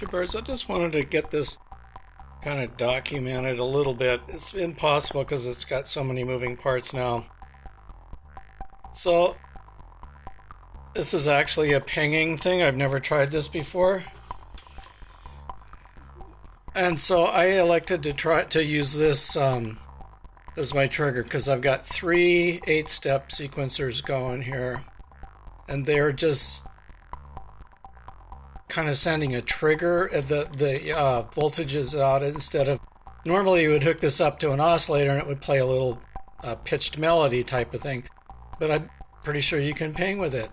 bunch of birds. I just wanted to get this kind of documented a little bit. It's impossible because it's got so many moving parts now. So this is actually a pinging thing. I've never tried this before. And so I elected to try to use this as my trigger because I've got 3 8-step sequencers going here. And they're just kind of sending a trigger. The voltage is out instead of... Normally you would hook this up to an oscillator and it would play a little pitched melody type of thing. But I'm pretty sure you can ping with it.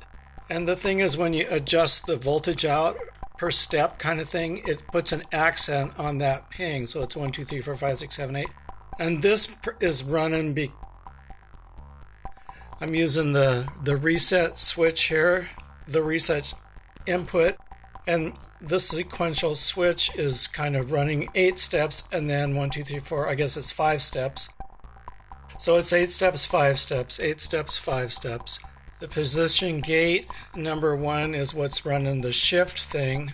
And the thing is, when you adjust the voltage out per step kind of thing, it puts an accent on that ping. So it's 1, 2, 3, 4, 5, 6, 7, 8. And this is running... I'm using the reset switch here, the reset input, and the sequential switch is kind of running 8 steps, and then 1, 2, 3, 4, I guess it's 5 steps. So it's 8 steps, 5 steps, 8 steps, 5 steps. The position gate number 1 is what's running the shift thing.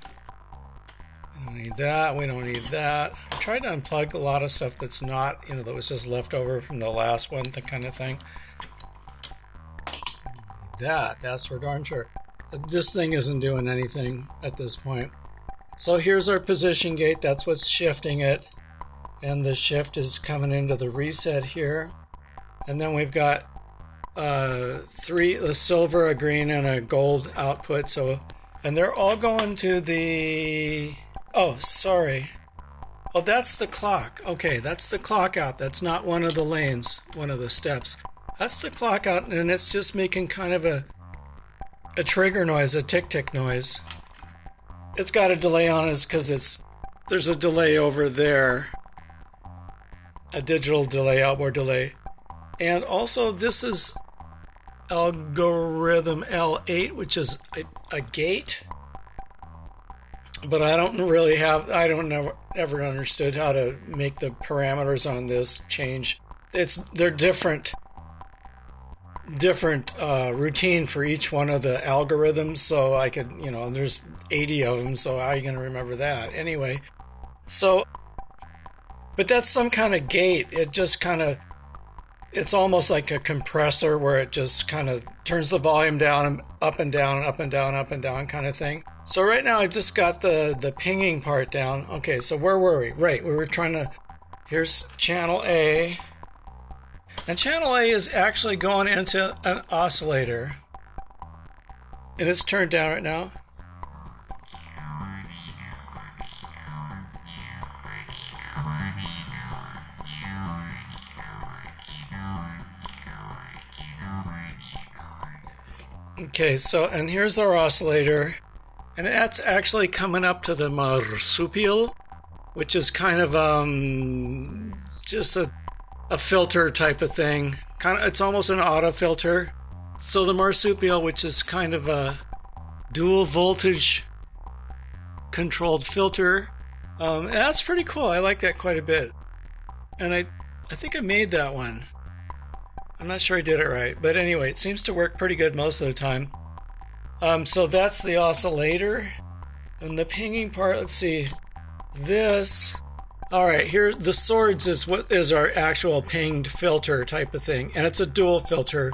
We don't need that, we don't need that. I tried to unplug a lot of stuff that's not, that was just left over from the last one, the kind of thing. That's for darn sure. This thing isn't doing anything at this point. So here's our position gate. That's what's shifting it. And the shift is coming into the reset here. And then we've got 3, a silver, a green, and a gold output. And they're all going to the... Oh, sorry. Oh, that's the clock. Okay, that's the clock out. That's not one of the lanes, one of the steps. That's the clock out, and it's just making kind of a trigger noise, a tick-tick noise. It's got a delay on it because there's a delay over there, a digital delay, outboard delay. And also this is algorithm L8, which is a gate. But I don't ever understood how to make the parameters on this change. They're different routine for each one of the algorithms, so I could, there's 80 of them, so how are you going to remember that? Anyway, but that's some kind of gate. It just kind of, it's almost like a compressor where it just kind of turns the volume down and up and down, up and down, up and down kind of thing. So right now I've just got the pinging part down. Okay, so where were we? Right, we were trying to, here's channel A. And channel A is actually going into an oscillator. And it's turned down right now. Okay, so, and here's our oscillator. And that's actually coming up to the marsupial, which is kind of just a filter type of thing. It's almost an auto filter. So the marsupial, which is kind of a dual voltage controlled filter, that's pretty cool. I like that quite a bit. And I think I made that one. I'm not sure I did it right, but anyway, it seems to work pretty good most of the time. So that's the oscillator. And the pinging part, let's see, this... All right, here the swords is what is our actual pinged filter type of thing, and it's a dual filter,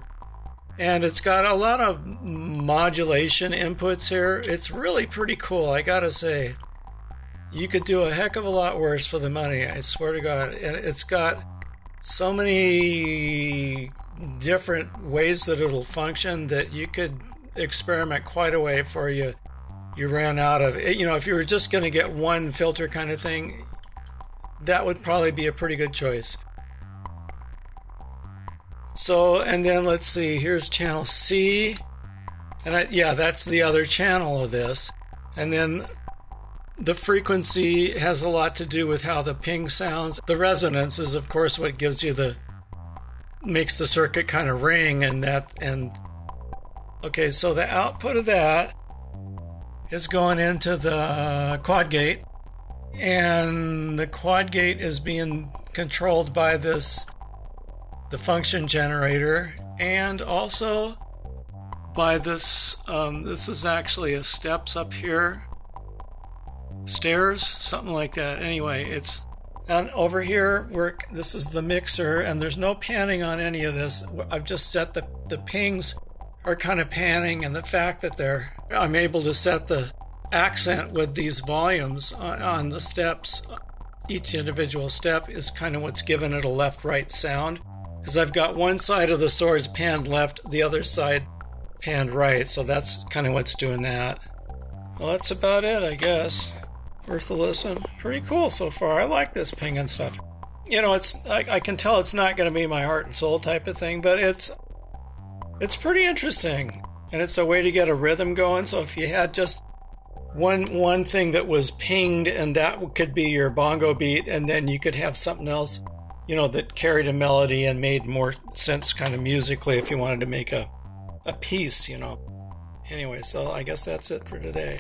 and it's got a lot of modulation inputs here. It's really pretty cool, I gotta say. You could do a heck of a lot worse for the money, I swear to God. And it's got so many different ways that it'll function that you could experiment quite a way before you ran out of it. If you were just going to get one filter kind of thing, that would probably be a pretty good choice. So, and then let's see, here's channel C, and that's the other channel of this. And then the frequency has a lot to do with how the ping sounds. The resonance is, of course, what gives you makes the circuit kind of ring, okay, so the output of that is going into the quad gate. And the quad gate is being controlled by the function generator, and also by this is actually a steps up here. stairs, something like that. Anyway, it's and over here this is the mixer, and there's no panning on any of this. I've just set the pings are kind of panning, and the fact that I'm able to set the accent with these volumes on the steps. Each individual step is kind of what's given it a left-right sound, because I've got one side of the swords panned left, the other side panned right, so that's kind of what's doing that. Well, that's about it, I guess. Worth a listen. Pretty cool so far. I like this pinging stuff. You know, I can tell it's not going to be my heart and soul type of thing, but it's pretty interesting, and it's a way to get a rhythm going. So if you had just one thing that was pinged, and that could be your bongo beat, and then you could have something else, you know, that carried a melody and made more sense kind of musically if you wanted to make a piece, you know. Anyway, so I guess that's it for today.